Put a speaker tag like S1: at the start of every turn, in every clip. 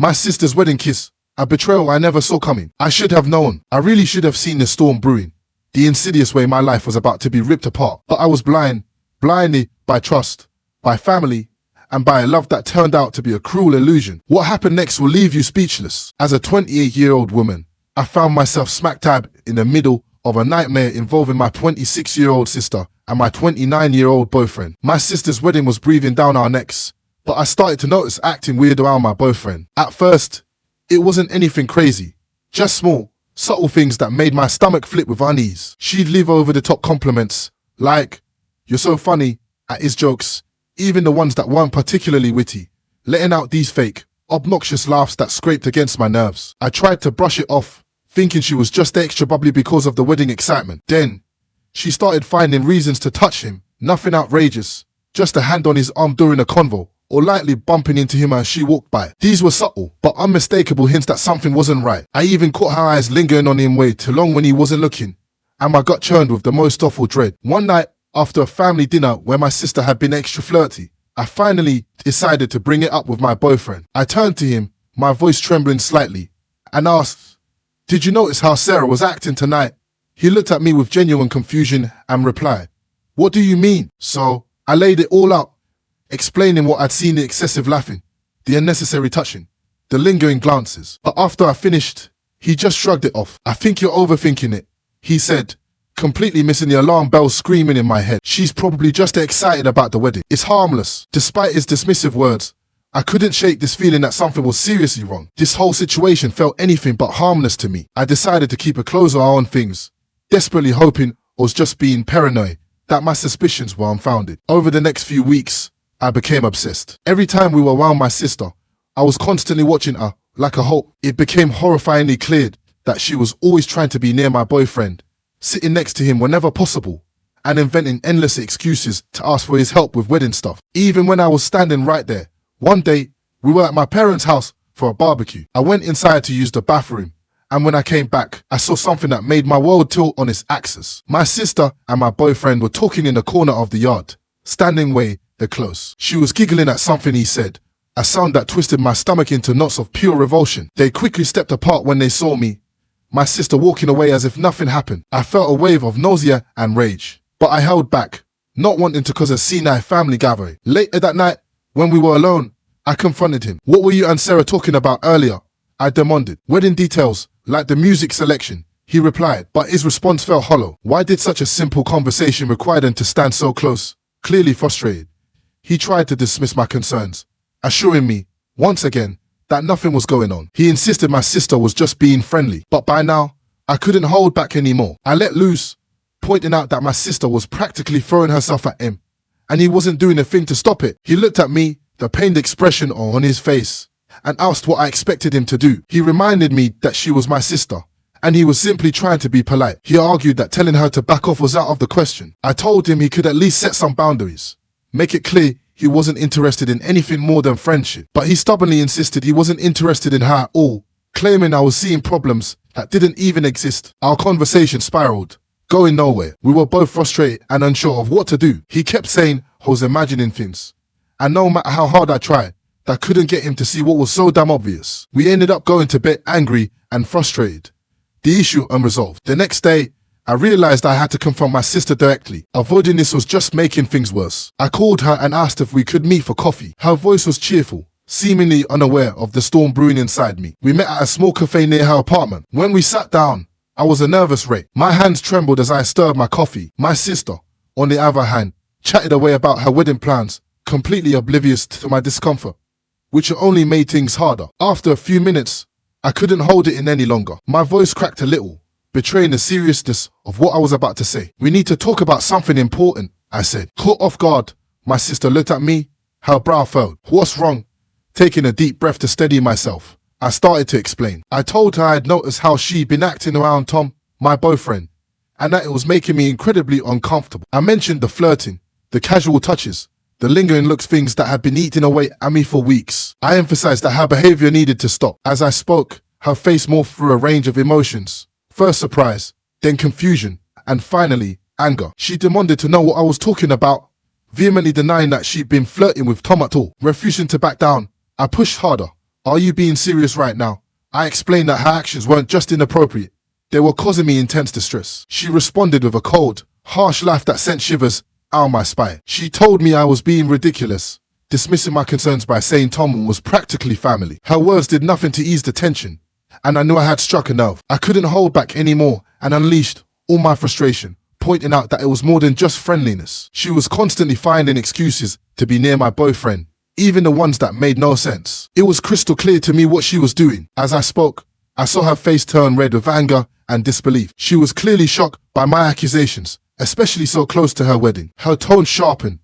S1: My sister's wedding kiss. A betrayal I never saw coming. I should have known. I really should have seen the storm brewing. The insidious way my life was about to be ripped apart. But I was blinded by trust, by family, and by a love that turned out to be a cruel illusion. What happened next will leave you speechless. As a 28-year-old woman, I found myself smack dab in the middle of a nightmare involving my 26-year-old sister and my 29-year-old boyfriend. My sister's wedding was breathing down our necks, but I started to notice acting weird around my boyfriend. At first, it wasn't anything crazy, just small, subtle things that made my stomach flip with unease. She'd leave over-the-top compliments, like, "You're so funny," at his jokes, even the ones that weren't particularly witty, letting out these fake, obnoxious laughs that scraped against my nerves. I tried to brush it off, thinking she was just extra bubbly because of the wedding excitement. Then, she started finding reasons to touch him, nothing outrageous, just a hand on his arm during a convo, or lightly bumping into him as she walked by. These were subtle, but unmistakable hints that something wasn't right. I even caught her eyes lingering on him way too long when he wasn't looking, and my gut churned with the most awful dread. One night, after a family dinner where my sister had been extra flirty, I finally decided to bring it up with my boyfriend. I turned to him, my voice trembling slightly, and asked, "Did you notice how Sarah was acting tonight?" He looked at me with genuine confusion and replied, "What do you mean?" So I laid it all out, explaining what I'd seen: the excessive laughing, the unnecessary touching, the lingering glances. But after I finished, he just shrugged it off. "I think you're overthinking it," he said, completely missing the alarm bells screaming in my head. "She's probably just excited about the wedding. It's harmless." Despite his dismissive words, I couldn't shake this feeling that something was seriously wrong. This whole situation felt anything but harmless to me. I decided to keep a closer eye on things, desperately hoping I was just being paranoid, that my suspicions were unfounded. Over the next few weeks, I became obsessed. Every time we were around my sister, I was constantly watching her like a hawk. It became horrifyingly clear that she was always trying to be near my boyfriend, sitting next to him whenever possible, and inventing endless excuses to ask for his help with wedding stuff. Even when I was standing right there. One day, we were at my parents' house for a barbecue. I went inside to use the bathroom, and when I came back, I saw something that made my world tilt on its axis. My sister and my boyfriend were talking in the corner of the yard, standing way they're close. She was giggling at something he said, a sound that twisted my stomach into knots of pure revulsion. They quickly stepped apart when they saw me, my sister walking away as if nothing happened. I felt a wave of nausea and rage, but I held back, not wanting to cause a senile family gathering. Later that night, when we were alone, I confronted him. "What were you and Sarah talking about earlier?" I demanded. "Wedding details, like the music selection," he replied, but his response felt hollow. Why did such a simple conversation require them to stand so close? Clearly frustrated, he tried to dismiss my concerns, assuring me, once again, that nothing was going on. He insisted my sister was just being friendly, but by now, I couldn't hold back anymore. I let loose, pointing out that my sister was practically throwing herself at him, and he wasn't doing a thing to stop it. He looked at me, the pained expression on his face, and asked what I expected him to do. He reminded me that she was my sister, and he was simply trying to be polite. He argued that telling her to back off was out of the question. I told him he could at least set some boundaries, make it clear he wasn't interested in anything more than friendship. But he stubbornly insisted he wasn't interested in her at all, claiming I was seeing problems that didn't even exist. Our conversation spiraled, going nowhere. We were both frustrated and unsure of what to do. He kept saying I was imagining things, and no matter how hard I tried, I couldn't get him to see what was so damn obvious. We ended up going to bed angry and frustrated, the issue unresolved. The next day, I realized I had to confront my sister directly. Avoiding this was just making things worse. I called her and asked if we could meet for coffee. Her voice was cheerful, seemingly unaware of the storm brewing inside me. We met at a small cafe near her apartment. When we sat down, I was a nervous wreck. My hands trembled as I stirred my coffee. My sister, on the other hand, chatted away about her wedding plans, completely oblivious to my discomfort, which only made things harder. After a few minutes, I couldn't hold it in any longer. My voice cracked a little, betraying the seriousness of what I was about to say. "We need to talk about something important," I said. Caught off guard, my sister looked at me, her brow furrowed. "What's wrong?" Taking a deep breath to steady myself, I started to explain. I told her I had noticed how she'd been acting around Tom, my boyfriend, and that it was making me incredibly uncomfortable. I mentioned the flirting, the casual touches, the lingering looks, things that had been eating away at me for weeks. I emphasized that her behavior needed to stop. As I spoke, her face morphed through a range of emotions. First surprise, then confusion, and finally, anger. She demanded to know what I was talking about, vehemently denying that she'd been flirting with Tom at all. Refusing to back down, I pushed harder, Are you being serious right now? I explained that her actions weren't just inappropriate. They were causing me intense distress. She responded with a cold, harsh laugh that sent shivers down my spine. She told me I was being ridiculous, dismissing my concerns by saying Tom was practically family. Her words did nothing to ease the tension, and I knew I had struck a nerve. I couldn't hold back anymore and unleashed all my frustration, pointing out that it was more than just friendliness. She was constantly finding excuses to be near my boyfriend, even the ones that made no sense. It was crystal clear to me what she was doing. As I spoke, I saw her face turn red with anger and disbelief. She was clearly shocked by my accusations, especially so close to her wedding. Her tone sharpened,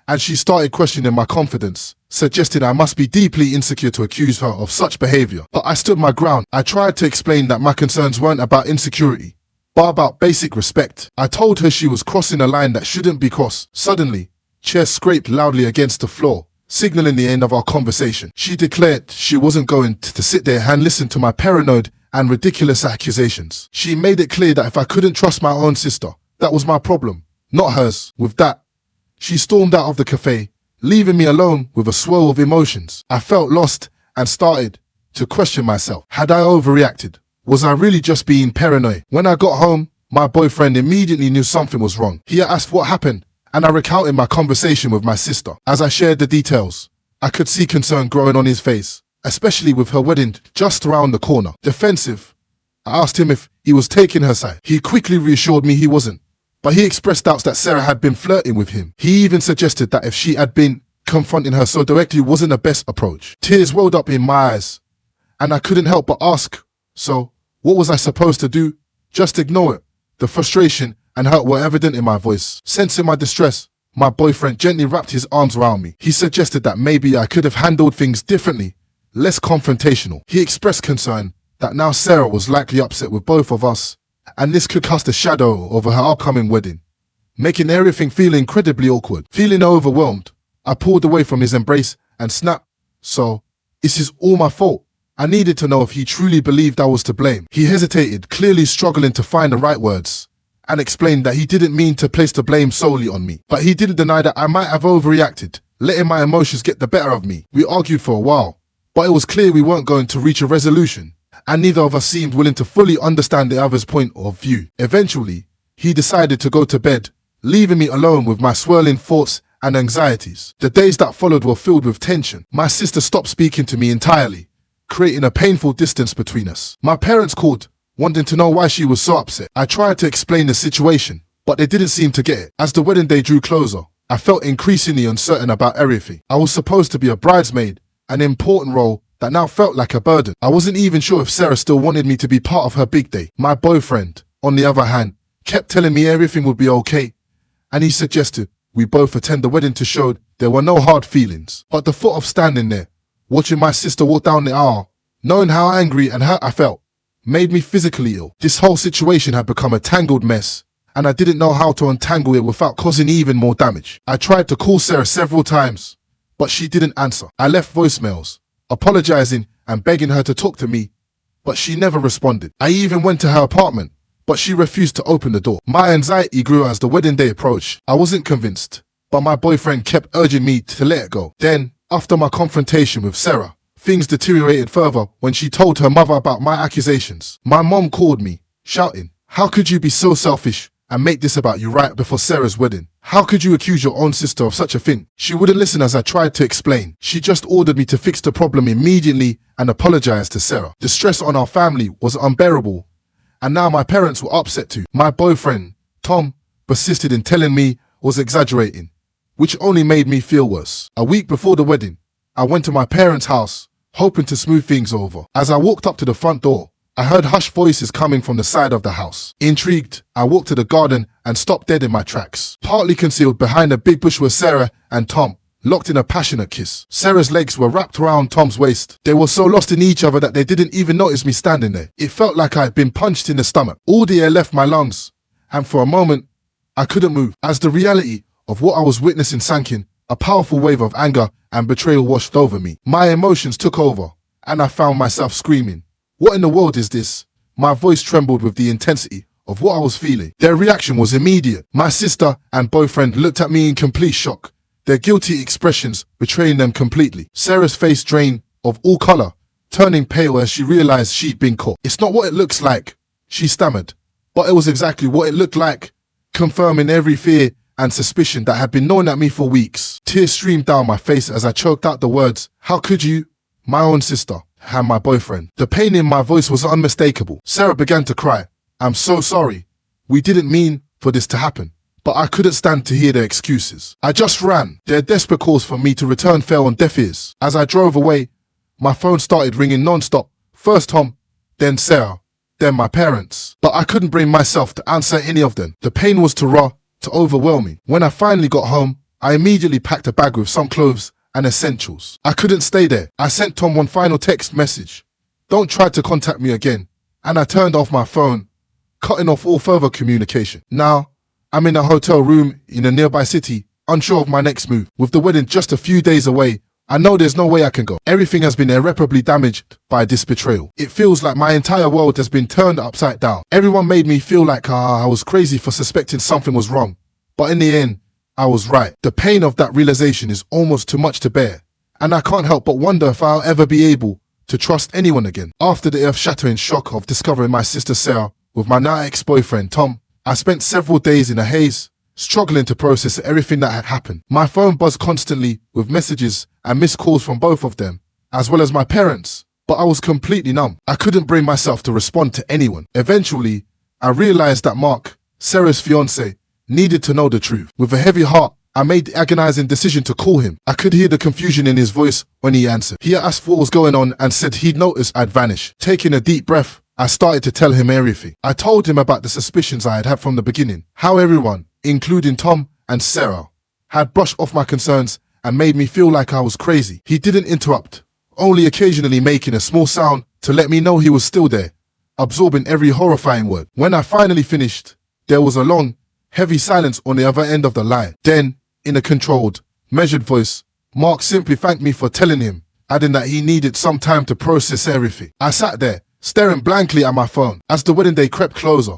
S1: and she started questioning my confidence, suggesting I must be deeply insecure to accuse her of such behavior. But I stood my ground. I tried to explain that my concerns weren't about insecurity, but about basic respect. I told her she was crossing a line that shouldn't be crossed. Suddenly, chairs scraped loudly against the floor, signaling the end of our conversation. She declared she wasn't going to sit there and listen to my paranoid and ridiculous accusations. She made it clear that if I couldn't trust my own sister, that was my problem, not hers. With that, she stormed out of the cafe, leaving me alone with a swirl of emotions. I felt lost and started to question myself. Had I overreacted? Was I really just being paranoid? When I got home, my boyfriend immediately knew something was wrong. He asked what happened, and I recounted my conversation with my sister. As I shared the details, I could see concern growing on his face, especially with her wedding just around the corner. Defensive, I asked him if he was taking her side. He quickly reassured me he wasn't, but he expressed doubts that Sarah had been flirting with him. He even suggested that if she had been confronting her so directly wasn't the best approach. Tears welled up in my eyes, and I couldn't help but ask, so what was I supposed to do? Just ignore it? The frustration and hurt were evident in my voice. Sensing my distress, my boyfriend gently wrapped his arms around me. He suggested that maybe I could have handled things differently, less confrontational. He expressed concern that now Sarah was likely upset with both of us, and this could cast a shadow over her upcoming wedding, making everything feel incredibly awkward. Feeling overwhelmed, I pulled away from his embrace and snapped, so this is all my fault. I needed to know if he truly believed I was to blame. He hesitated, clearly struggling to find the right words, and explained that he didn't mean to place the blame solely on me. But he didn't deny that I might have overreacted, letting my emotions get the better of me. We argued for a while, but it was clear we weren't going to reach a resolution, and neither of us seemed willing to fully understand the other's point of view. Eventually, he decided to go to bed, leaving me alone with my swirling thoughts and anxieties. The days that followed were filled with tension. My sister stopped speaking to me entirely, creating a painful distance between us. My parents called, wanting to know why she was so upset. I tried to explain the situation, but they didn't seem to get it. As the wedding day drew closer, I felt increasingly uncertain about everything. I was supposed to be a bridesmaid, an important role that now felt like a burden. I wasn't even sure if Sarah still wanted me to be part of her big day. My boyfriend, on the other hand, kept telling me everything would be okay, and he suggested we both attend the wedding to show there were no hard feelings. But the thought of standing there, watching my sister walk down the aisle, knowing how angry and hurt I felt, made me physically ill. This whole situation had become a tangled mess, and I didn't know how to untangle it without causing even more damage. I tried to call Sarah several times, but she didn't answer. I left voicemails, apologizing and begging her to talk to me, but she never responded. I even went to her apartment, but she refused to open the door. My anxiety grew as the wedding day approached. I wasn't convinced, but my boyfriend kept urging me to let it go. Then, after my confrontation with Sarah, things deteriorated further when she told her mother about my accusations. My mom called me, shouting, "How could you be so selfish and make this about you right before Sarah's wedding? How could you accuse your own sister of such a thing?" She wouldn't listen as I tried to explain. She just ordered me to fix the problem immediately and apologize to Sarah. The stress on our family was unbearable, and now my parents were upset too. My boyfriend, Tom, persisted in telling me I was exaggerating, which only made me feel worse. A week before the wedding, I went to my parents' house, hoping to smooth things over. As I walked up to the front door, I heard hushed voices coming from the side of the house. Intrigued, I walked to the garden and stopped dead in my tracks. Partly concealed behind a big bush were Sarah and Tom, locked in a passionate kiss. Sarah's legs were wrapped around Tom's waist. They were so lost in each other that they didn't even notice me standing there. It felt like I had been punched in the stomach. All the air left my lungs, and for a moment, I couldn't move. As the reality of what I was witnessing sank in, a powerful wave of anger and betrayal washed over me. My emotions took over, and I found myself screaming. What in the world is this? My voice trembled with the intensity of what I was feeling. Their reaction was immediate. My sister and boyfriend looked at me in complete shock, their guilty expressions betraying them completely. Sarah's face drained of all color turning pale as she realized she'd been caught. "It's not what it looks like," she stammered, but it was exactly what it looked like, confirming every fear and suspicion that had been gnawing at me for weeks. Tears streamed down my face as I choked out the words, "How could you? My own sister and my boyfriend." The pain in my voice was unmistakable. Sarah began to cry. "I'm so sorry. We didn't mean for this to happen." But I couldn't stand to hear their excuses. I just ran. Their desperate calls for me to return fell on deaf ears. As I drove away, my phone started ringing non-stop. First Tom, then Sarah, then my parents. But I couldn't bring myself to answer any of them. The pain was too raw, too overwhelming. When I finally got home, I immediately packed a bag with some clothes and essentials. I couldn't stay there. I sent Tom one final text message. "Don't try to contact me again." And I turned off my phone, cutting off all further communication. Now, I'm in a hotel room in a nearby city, unsure of my next move. With the wedding just a few days away, I know there's no way I can go. Everything has been irreparably damaged by this betrayal. It feels like my entire world has been turned upside down. Everyone made me feel like I was crazy for suspecting something was wrong. But in the end, I was right. The pain of that realization is almost too much to bear. And I can't help but wonder if I'll ever be able to trust anyone again. After the earth-shattering shock of discovering my sister Sarah with my now ex-boyfriend Tom, I spent several days in a haze, struggling to process everything that had happened. My phone buzzed constantly with messages and missed calls from both of them, as well as my parents, but I was completely numb. I couldn't bring myself to respond to anyone. Eventually, I realized that Mark, Sarah's fiancé, needed to know the truth. With a heavy heart, I made the agonizing decision to call him. I could hear the confusion in his voice when he answered. He asked what was going on and said he'd noticed I'd vanished. Taking a deep breath, I started to tell him everything. I told him about the suspicions I had had from the beginning, how everyone, including Tom and Sarah, had brushed off my concerns and made me feel like I was crazy. He didn't interrupt, only occasionally making a small sound to let me know he was still there, absorbing every horrifying word. When I finally finished, there was a long, heavy silence on the other end of the line. Then, in a controlled, measured voice, Mark simply thanked me for telling him, adding that he needed some time to process everything. I sat there, staring blankly at my phone. As the wedding day crept closer,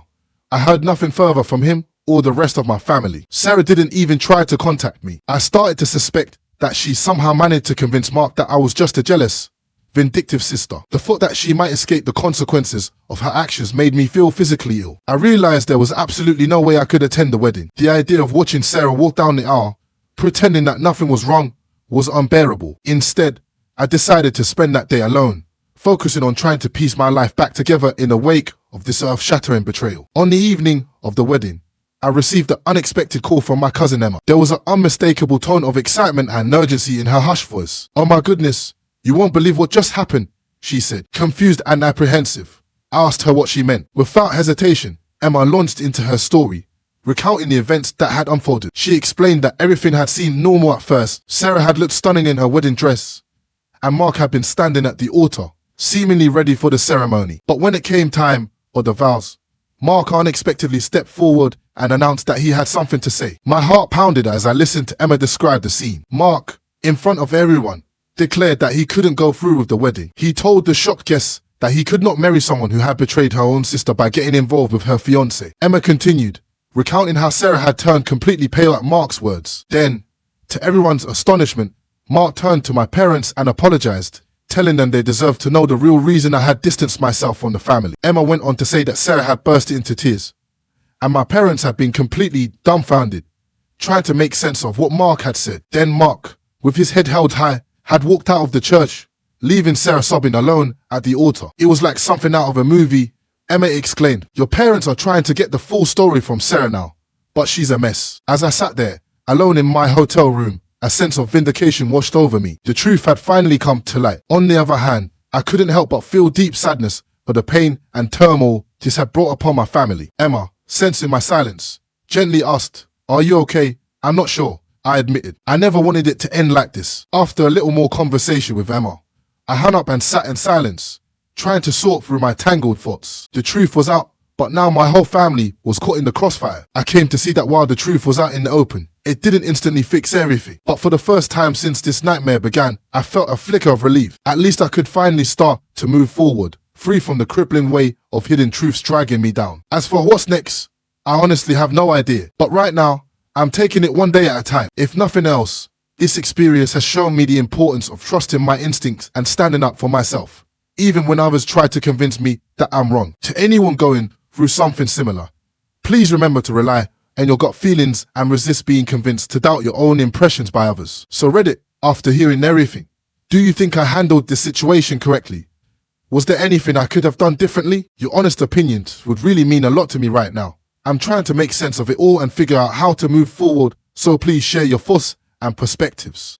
S1: I heard nothing further from him or the rest of my family. Sarah didn't even try to contact me. I started to suspect that she somehow managed to convince Mark that I was just a jealous, vindictive sister. The thought that she might escape the consequences of her actions made me feel physically ill. I realized there was absolutely no way I could attend the wedding. The idea of watching Sarah walk down the aisle, pretending that nothing was wrong, was unbearable. Instead, I decided to spend that day alone, focusing on trying to piece my life back together in the wake of this earth-shattering betrayal. On the evening of the wedding, I received an unexpected call from my cousin Emma. There was an unmistakable tone of excitement and urgency in her hushed voice. "Oh my goodness, you won't believe what just happened," she said, confused and apprehensive. I asked her what she meant. Without hesitation, Emma launched into her story, recounting the events that had unfolded. She explained that everything had seemed normal at first. Sarah had looked stunning in her wedding dress, and Mark had been standing at the altar, seemingly ready for the ceremony. But when it came time for the vows, Mark unexpectedly stepped forward and announced that he had something to say. My heart pounded as I listened to Emma describe the scene. Mark, in front of everyone, declared that he couldn't go through with the wedding. He told the shocked guests that he could not marry someone who had betrayed her own sister by getting involved with her fiancé. Emma continued, recounting how Sarah had turned completely pale at Mark's words. Then, to everyone's astonishment, Mark turned to my parents and apologized, telling them they deserved to know the real reason I had distanced myself from the family. Emma went on to say that Sarah had burst into tears, and my parents had been completely dumbfounded, trying to make sense of what Mark had said. Then Mark, with his head held high, had walked out of the church, leaving Sarah sobbing alone at the altar. It was like something out of a movie. Emma exclaimed, "Your parents are trying to get the full story from Sarah now, but she's a mess." As I sat there, alone in my hotel room, a sense of vindication washed over me. The truth had finally come to light. On the other hand, I couldn't help but feel deep sadness for the pain and turmoil this had brought upon my family. Emma, sensing my silence, gently asked, "Are you okay?" "I'm not sure," I admitted. I never wanted it to end like this. After a little more conversation with Emma, I hung up and sat in silence, trying to sort through my tangled thoughts. The truth was out, but now my whole family was caught in the crossfire. I came to see that while the truth was out in the open, it didn't instantly fix everything. But for the first time since this nightmare began, I felt a flicker of relief. At least I could finally start to move forward, free from the crippling weight of hidden truths dragging me down. As for what's next, I honestly have no idea. But right now, I'm taking it one day at a time. If nothing else, this experience has shown me the importance of trusting my instincts and standing up for myself. even when others try to convince me that I'm wrong. To anyone going through something similar, please remember to rely on your gut feelings and resist being convinced to doubt your own impressions by others. So Reddit, after hearing everything, do you think I handled the situation correctly? Was there anything I could have done differently? Your honest opinions would really mean a lot to me right now. I'm trying to make sense of it all and figure out how to move forward, so please share your thoughts and perspectives.